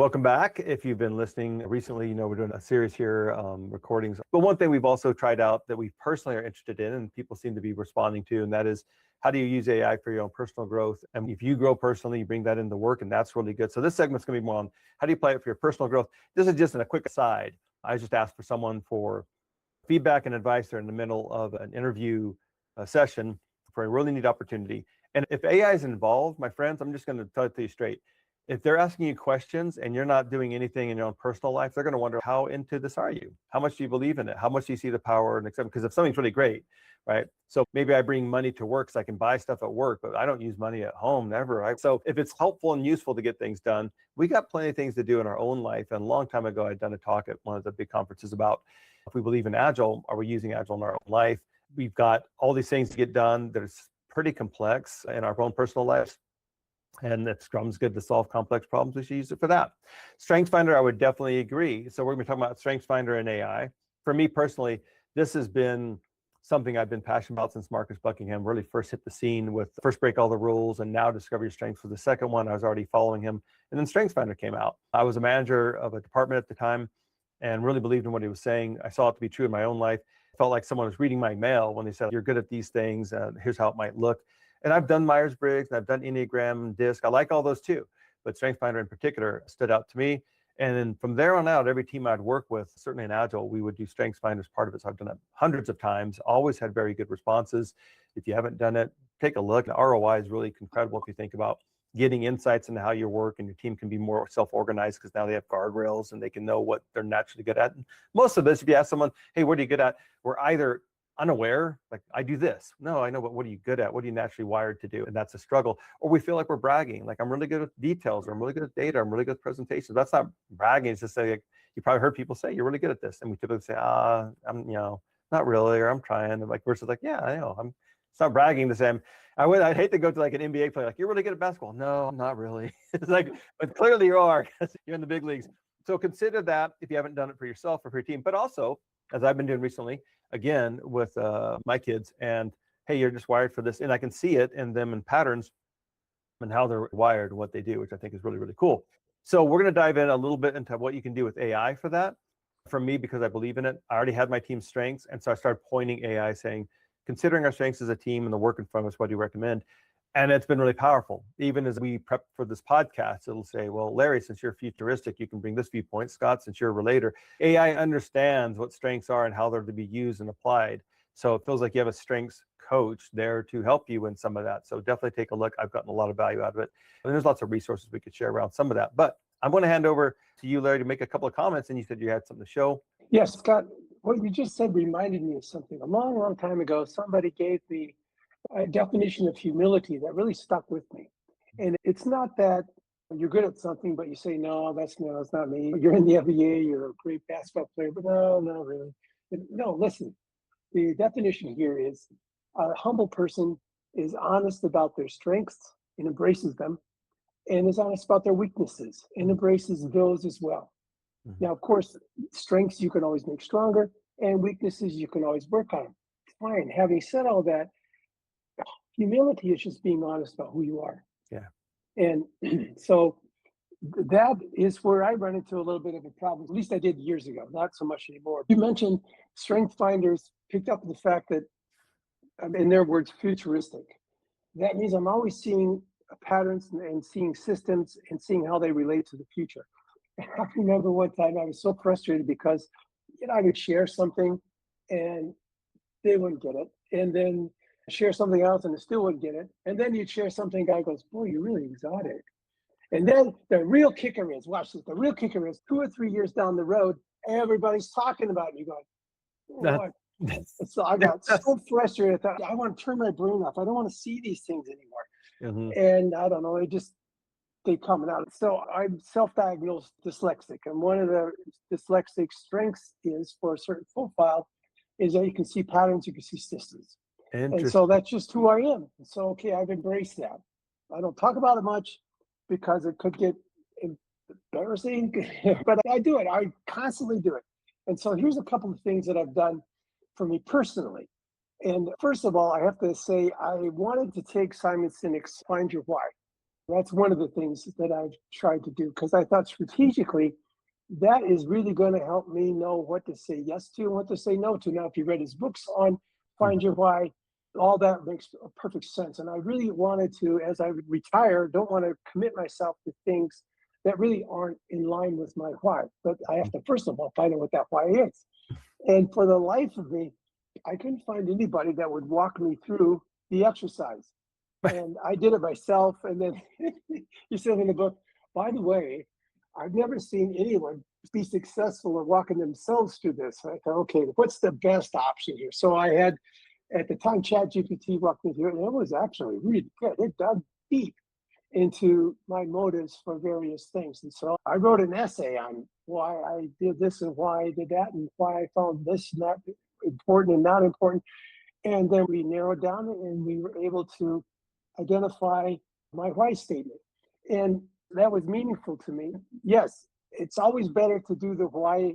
Welcome back. If you've been listening recently, you know we're doing a series here, recordings. But one thing we've also tried out that we personally are interested in and people seem to be responding to, and that is how do you use AI for your own personal growth? And if you grow personally, you bring that into work, and that's really good. So this segment's going to be more on how do you apply it for your personal growth. This is just in a quick aside. I just asked for someone for feedback and advice. They're in the middle of an interview session for a really neat opportunity. And if AI is involved, my friends, I'm just going to tell it to you straight. If they're asking you questions and you're not doing anything in your own personal life, they're going to wonder, how into this are you? How much do you believe in it? How much do you see the power and accept? Because if something's really great, right? So maybe I bring money to work so I can buy stuff at work, but I don't use money at home, never. Right? So if it's helpful and useful to get things done, we got plenty of things to do in our own life. And a long time ago, I'd done a talk at one of the big conferences about if we believe in Agile, are we using Agile in our own life? We've got all these things to get done that is pretty complex in our own personal lives. And that Scrum's good to solve complex problems. We should use it for that. StrengthsFinder, I would definitely agree. So we're going to be talking about StrengthsFinder and AI. For me personally, this has been something I've been passionate about since Marcus Buckingham really first hit the scene with First Break All the Rules and now Discover Your Strengths for the second one. I was already following him. And then StrengthsFinder came out. I was a manager of a department at the time and really believed in what he was saying. I saw it to be true in my own life. I felt like someone was reading my mail when they said, you're good at these things. Here's how it might look. And I've done Myers-Briggs and I've done Enneagram and DISC. I like all those too, but StrengthsFinder in particular stood out to me. And then from there on out, every team I'd work with, certainly in Agile, we would do StrengthsFinder as part of it. So I've done it hundreds of times, always had very good responses. If you haven't done it, take a look. The ROI is really incredible if you think about getting insights into how you work, and your team can be more self-organized because now they have guardrails and they can know what they're naturally good at. And most of this, if you ask someone, hey, what are you good at? We're either unaware, like I do this. No, I know, but what are you good at? What are you naturally wired to do? And that's a struggle. Or we feel like we're bragging, like I'm really good at details, or I'm really good at data, I'm really good at presentations. That's not bragging. It's just saying, like, you probably heard people say, you're really good at this. And we typically say, I'm, not really, or I'm trying. And like versus like, yeah, I know. It's not bragging to say I'd hate to go to like an NBA player, like, you're really good at basketball. No, I'm not really. It's like, but clearly you are, because you're in the big leagues. So consider that if you haven't done it for yourself or for your team, but also, as I've been doing recently, again, with my kids, and hey, you're just wired for this. And I can see it in them in patterns and how they're wired and what they do, which I think is really, really cool. So we're going to dive in a little bit into what you can do with AI for that. For me, because I believe in it, I already had my team's strengths. And so I started pointing AI saying, considering our strengths as a team and the work in front of us, what do you recommend? And it's been really powerful. Even as we prep for this podcast, it'll say, well, Larry, since you're futuristic, you can bring this viewpoint. Scott, since you're a relator, AI understands what strengths are and how they're to be used and applied. So it feels like you have a strengths coach there to help you in some of that. So definitely take a look. I've gotten a lot of value out of it. And there's lots of resources we could share around some of that. But I'm going to hand over to you, Larry, to make a couple of comments. And you said you had something to show. Yes, Scott, what you just said reminded me of something. A long, long time ago, somebody gave me a definition of humility that really stuck with me. And it's not that you're good at something, but you say, no, that's not me. You're in the NBA, you're a great basketball player, but no, not really. No, listen, the definition here is a humble person is honest about their strengths and embraces them, and is honest about their weaknesses and embraces those as well. Mm-hmm. Now, of course, strengths you can always make stronger, and weaknesses you can always work on. Fine. Having said all that, humility is just being honest about who you are. Yeah. And so that is where I run into a little bit of a problem. At least I did years ago, not so much anymore. You mentioned StrengthsFinders picked up the fact that, in their words, futuristic. That means I'm always seeing patterns and seeing systems and seeing how they relate to the future. And I remember one time I was so frustrated because I would share something and they wouldn't get it. And then share something else and they still wouldn't get it. And then you'd share something, guy goes, boy, you're really exotic. And then the real kicker is, watch this, the real kicker is 2 or 3 years down the road, everybody's talking about it. And you go, what? So I got so frustrated. I thought, I want to turn my brain off. I don't want to see these things anymore. Mm-hmm. And I don't know, they come out. So I'm self-diagnosed dyslexic. And one of the dyslexic strengths is for a certain profile is that you can see patterns, you can see systems. And so that's just who I am. So, okay, I've embraced that. I don't talk about it much because it could get embarrassing, but I do it. I constantly do it. And so here's a couple of things that I've done for me personally. And first of all, I have to say, I wanted to take Simon Sinek's Find Your Why. That's one of the things that I've tried to do because I thought strategically that is really going to help me know what to say yes to and what to say no to. Now, if you read his books on Find Mhm. Your Why, all that makes perfect sense. And I really wanted to, as I retire, don't want to commit myself to things that really aren't in line with my why. But I have to, first of all, find out what that why is. And for the life of me, I couldn't find anybody that would walk me through the exercise. And I did it myself. And then you said in the book, by the way, I've never seen anyone be successful at walking themselves through this. I thought, okay, what's the best option here? So I had, at the time, ChatGPT walked me through it, and it was actually really good. It dug deep into my motives for various things. And so I wrote an essay on why I did this and why I did that and why I found this and that important and not important. And then we narrowed down and we were able to identify my why statement. And that was meaningful to me. Yes, it's always better to do the why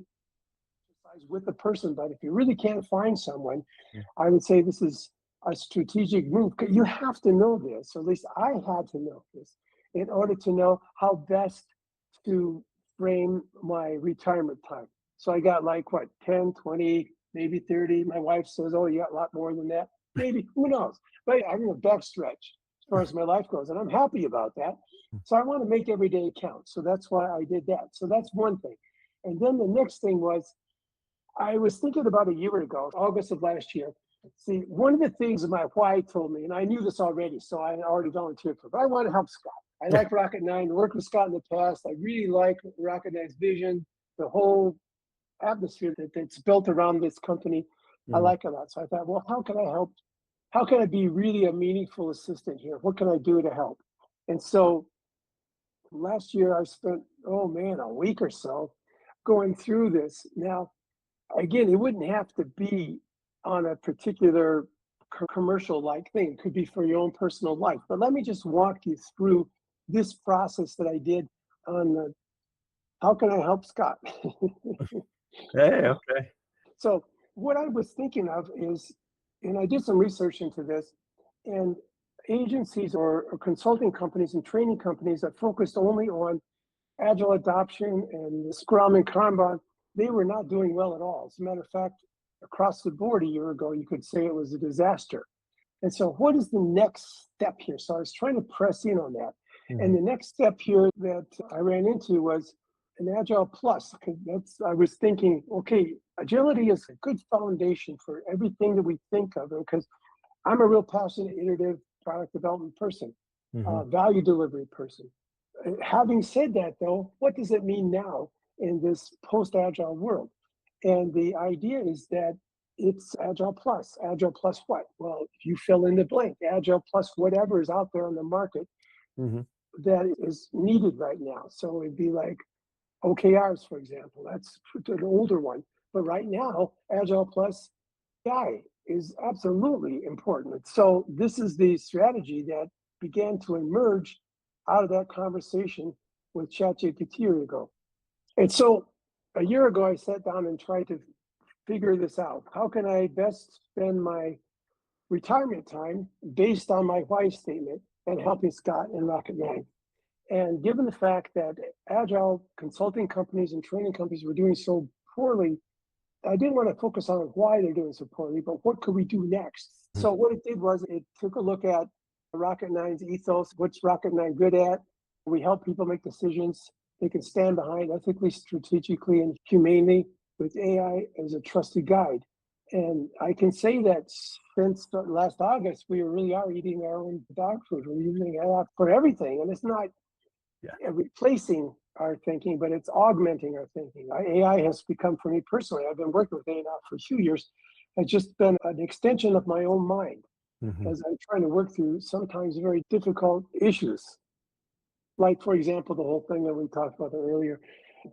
exercise with the person, but if you really can't find someone, Yeah. I would say this is a strategic move. You have to know this, or at least I had to know this, in order to know how best to frame my retirement time. So I got like what, 10, 20, maybe 30. My wife says, oh, you got a lot more than that. Maybe, who knows? But I'm in a backstretch as far as my life goes, and I'm happy about that. So I want to make every day count. So that's why I did that. So that's one thing. And then the next thing was, I was thinking about a year ago, August of last year. See, one of the things my why told me, and I knew this already, so I already volunteered for it, but I want to help Scott. I like Rocket 9, worked with Scott in the past. I really like Rocket 9's vision, the whole atmosphere that's built around this company. I Mhm. like it a lot. So I thought, well, how can I help? How can I be really a meaningful assistant here? What can I do to help? And so last year I spent, oh man, a week or so going through this. Now, again, it wouldn't have to be on a particular commercial like thing. It could be for your own personal life. But let me just walk you through this process that I did on the how can I help Scott? Hey, okay. So, what I was thinking of is, and I did some research into this, and agencies or consulting companies and training companies that focused only on agile adoption and Scrum and Kanban, they were not doing well at all. As a matter of fact, across the board a year ago, you could say it was a disaster. And so, what is the next step here? So, I was trying to press in on that. And Mhm. the next step here that I ran into was an Agile Plus. That's, I was thinking, okay, agility is a good foundation for everything that we think of, because I'm a real passionate, iterative product development person, Mhm. value delivery person. Having said that, though, what does it mean now in this post-agile world? And the idea is that it's Agile Plus. Agile Plus what? Well, if you fill in the blank, Agile Plus whatever is out there on the market Mhm. that is needed right now. So it'd be like OKRs, for example. That's an older one. But right now, Agile Plus AI is absolutely important. So this is the strategy that began to emerge out of that conversation with ChatGPT a year ago. And so a year ago, I sat down and tried to figure this out. How can I best spend my retirement time based on my why statement and helping Scott and Rocket 9? And given the fact that agile consulting companies and training companies were doing so poorly, I didn't want to focus on why they're doing so poorly, but what could we do next? Mhm. So what it did was it took a look at Rocket 9's ethos. What's Rocket 9 good at? We help people make decisions they can stand behind ethically, strategically, and humanely with AI as a trusted guide. And I can say that since last August, we really are eating our own dog food. We're using AI for everything. And it's not Yeah. replacing our thinking, but it's augmenting our thinking. AI has become, for me personally, I've been working with AI now for a few years, has just been an extension of my own mind Mhm. as I'm trying to work through sometimes very difficult issues. Like, for example, the whole thing that we talked about earlier.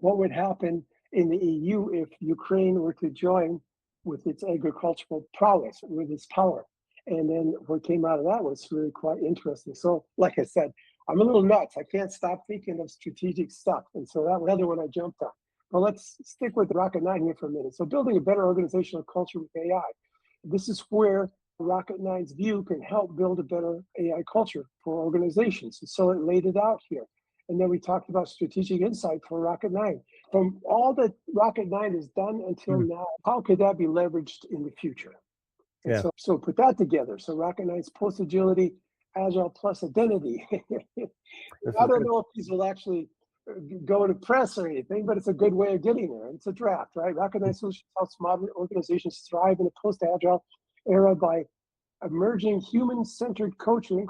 What would happen in the EU if Ukraine were to join with its agricultural prowess, with its power? And then what came out of that was really quite interesting. So, like I said, I'm a little nuts. I can't stop thinking of strategic stuff. And so that was another one I jumped on. But let's stick with Rocket 9 here for a minute. So, building a better organizational culture with AI. This is where Rocket Nine's view can help build a better AI culture for organizations. And so it laid it out here. And then we talked about strategic insight for Rocket Nine. From all that Rocket Nine has done until now, how could that be leveraged in the future? And Yeah. so put that together. So Rocket Nine's post agility, agile plus identity. I don't know if these will actually go to press or anything, but it's a good way of getting there. It's a draft, right? Rocket Nine Solutions helps modern organizations thrive in a post agile era by emerging human-centered coaching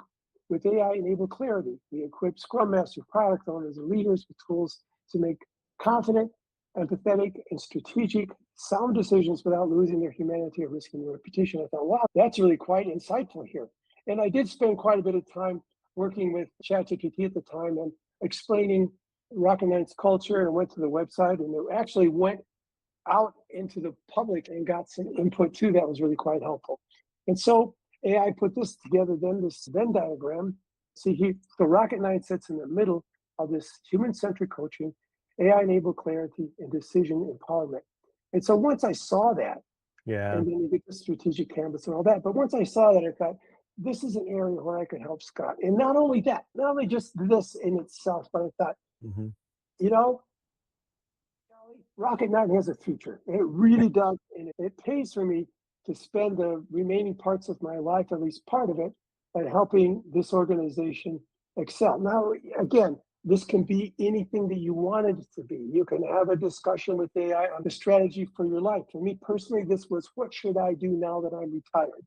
with AI-enabled clarity. We equip Scrum Masters, product owners, and leaders with tools to make confident, empathetic, and strategic, sound decisions without losing their humanity or risking their reputation. I thought, wow, that's really quite insightful here. And I did spend quite a bit of time working with ChatGPT at the time and explaining Rocket Nine's culture, and went to the website, and it actually went out into the public and got some input too that was really quite helpful. And so AI put this together, then this Venn diagram. See, the Rocket Nine sits in the middle of this human-centric coaching, AI-enabled clarity, and decision empowerment. And so once I saw that, and then you get the strategic canvas and all that, but once I saw that, I thought, this is an area where I could help Scott. And not only that, not only just this in itself, but I thought, you know, Rocket Nine has a future. It really does. And it pays for me to spend the remaining parts of my life, at least part of it, by helping this organization excel. Now, again, this can be anything that you wanted it to be. You can have a discussion with AI on the strategy for your life. For me personally, this was, what should I do now that I'm retired?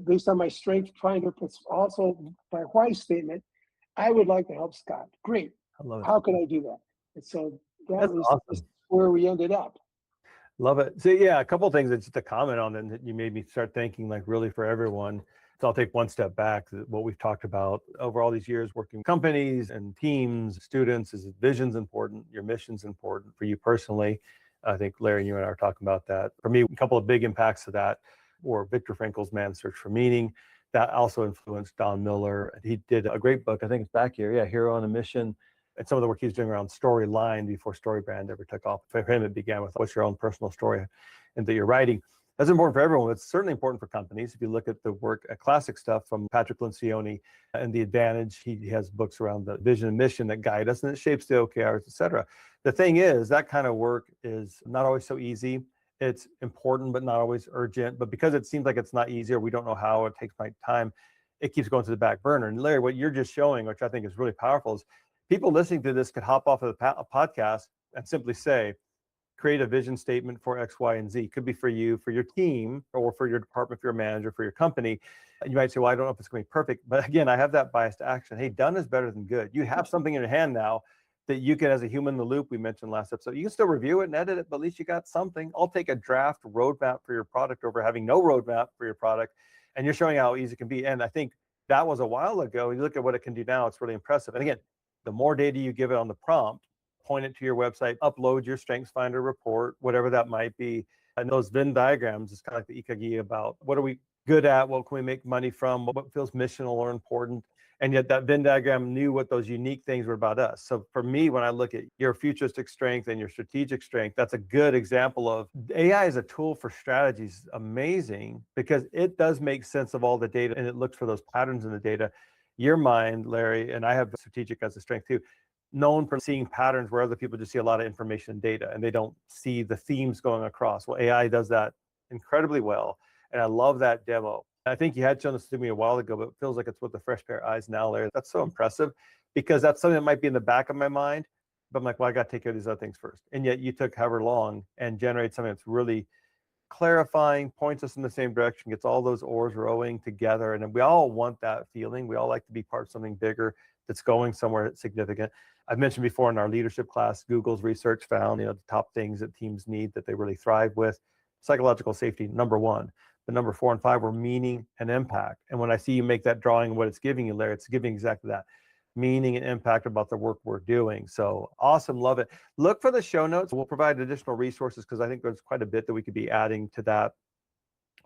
Based on my StrengthsFinder, but also my why statement, I would like to help Scott. Great. How can I do that? And so that's awesome. Where we ended up. Love it. So yeah, a couple of things that just to comment on that you made me start thinking, like, really for everyone. So I'll take one step back. What we've talked about over all these years working with companies and teams, students, is vision's important. Your mission's important for you personally. I think Larry and you and I are talking about that. For me, a couple of big impacts of that were Viktor Frankl's Man's Search for Meaning. That also influenced Don Miller. He did a great book, I think it's back here. Yeah, Hero on a Mission. And some of the work he's doing around storyline before StoryBrand ever took off. For him, it began with what's your own personal story and that you're writing. That's important for everyone. It's certainly important for companies. If you look at the work, classic stuff from Patrick Lencioni and The Advantage, he has books around the vision and mission that guide us, and it shapes the OKRs, et cetera. The thing is, that kind of work is not always so easy. It's important, but not always urgent. But because it seems like it's not easy, or we don't know how, it takes my time, it keeps going to the back burner. And Larry, what you're just showing, which I think is really powerful, is people listening to this could hop off of the podcast and simply say, create a vision statement for X, Y, and Z. Could be for you, for your team, or for your department, for your manager, for your company. And you might say, well, I don't know if it's going to be perfect. But again, I have that biased action. Hey, done is better than good. You have something in your hand now that you can, as a human in the loop, we mentioned last episode, you can still review it and edit it, but at least you got something. I'll take a draft roadmap for your product over having no roadmap for your product. And you're showing how easy it can be. And I think that was a while ago. You look at what it can do now, it's really impressive. And again, the more data you give it on the prompt, point it to your website, upload your StrengthsFinder report, whatever that might be. And those Venn diagrams is kind of like the Ikagi about what are we good at? What can we make money from? What feels missional or important? And yet that Venn diagram knew what those unique things were about us. So for me, when I look at your futuristic strength and your strategic strength, that's a good example of AI as a tool for strategies. Amazing, because it does make sense of all the data and it looks for those patterns in the data. Your mind, Larry, and I have strategic as a strength too, known for seeing patterns where other people just see a lot of information and data and they don't see the themes going across. Well, AI does that incredibly well. And I love that demo. I think you had shown this to me a while ago, but it feels like it's with a fresh pair of eyes now, Larry. That's so impressive because that's something that might be in the back of my mind, but I'm like, well, I got to take care of these other things first. And yet you took however long and generate something that's really clarifying, points us in the same direction, gets all those oars rowing together. And we all want that feeling. We all like to be part of something bigger that's going somewhere significant. I've mentioned before in our leadership class, Google's research found, the top things that teams need that they really thrive with. Psychological safety, number one. The number 4 and 5 were meaning and impact. And when I see you make that drawing, what it's giving you, Larry, it's giving exactly that. Meaning and impact about the work we're doing. So awesome, love it. Look for the show notes. We'll provide additional resources because I think there's quite a bit that we could be adding to that.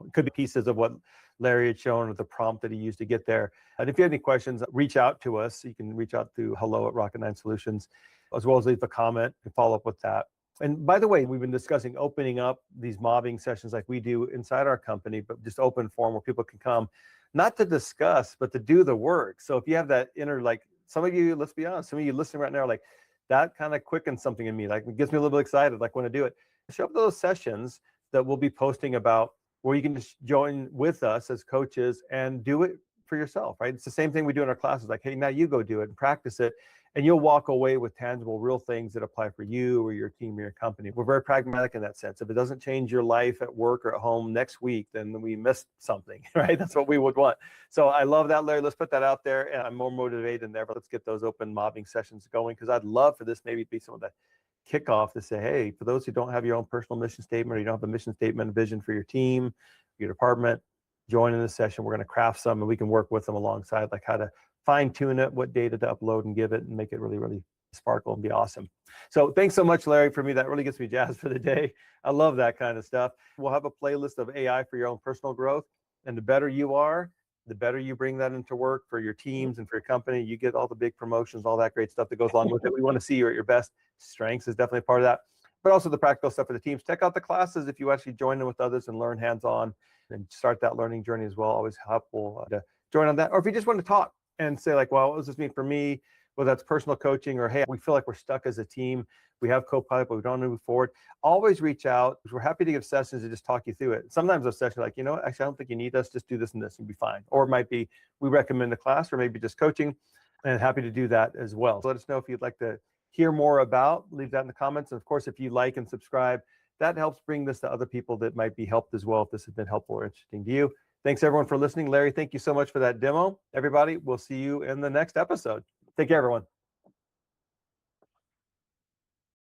It could be pieces of what Larry had shown or the prompt that he used to get there. And if you have any questions, reach out to us. You can reach out to hello@Rocket9 Solutions, as well as leave a comment and follow up with that. And by the way, we've been discussing opening up these mobbing sessions like we do inside our company, but just open forum where people can come, not to discuss, but to do the work. So if you have that inner, like some of you, let's be honest, some of you listening right now are like, that kind of quickens something in me, like it gets me a little bit excited, like want to do it. Show up to those sessions that we'll be posting about where you can just join with us as coaches and do it for yourself, right? It's the same thing we do in our classes, like, hey, now you go do it and practice it, and you'll walk away with tangible, real things that apply for you or your team or your company. We're very pragmatic in that sense. If it doesn't change your life at work or at home next week, then we missed something, right? That's what we would want. So I love that, Larry. Let's put that out there. And I'm more motivated than ever. Let's get those open mobbing sessions going, because I'd love for this maybe to be some of the kickoff to say, hey, for those who don't have your own personal mission statement, or you don't have a mission statement, a vision for your team, your department, join in this session. We're going to craft some, and we can work with them alongside, like how to fine tune it, what data to upload and give it, and make it really, really sparkle and be awesome. So thanks so much, Larry, for me. That really gets me jazzed for the day. I love that kind of stuff. We'll have a playlist of AI for your own personal growth. And the better you are, the better you bring that into work for your teams and for your company. You get all the big promotions, all that great stuff that goes along with it. We want to see you at your best. Strengths is definitely part of that, but also the practical stuff for the teams. Check out the classes if you actually join in with others and learn hands-on and start that learning journey as well. Always helpful to join on that. Or if you just want to talk and say like, well, what does this mean for me? Whether that's personal coaching or, hey, we feel like we're stuck as a team. We have Copilot, but we don't move forward. Always reach out. We're happy to give sessions to just talk you through it. Sometimes those sessions are like, you know what, actually, I don't think you need us. Just do this and this and be fine. Or it might be, we recommend a class, or maybe just coaching, and happy to do that as well. So let us know if you'd like to hear more about, leave that in the comments. And of course, if you like and subscribe, that helps bring this to other people that might be helped as well, if this has been helpful or interesting to you. Thanks everyone for listening. Larry, thank you so much for that demo. Everybody, we'll see you in the next episode. Take care, everyone.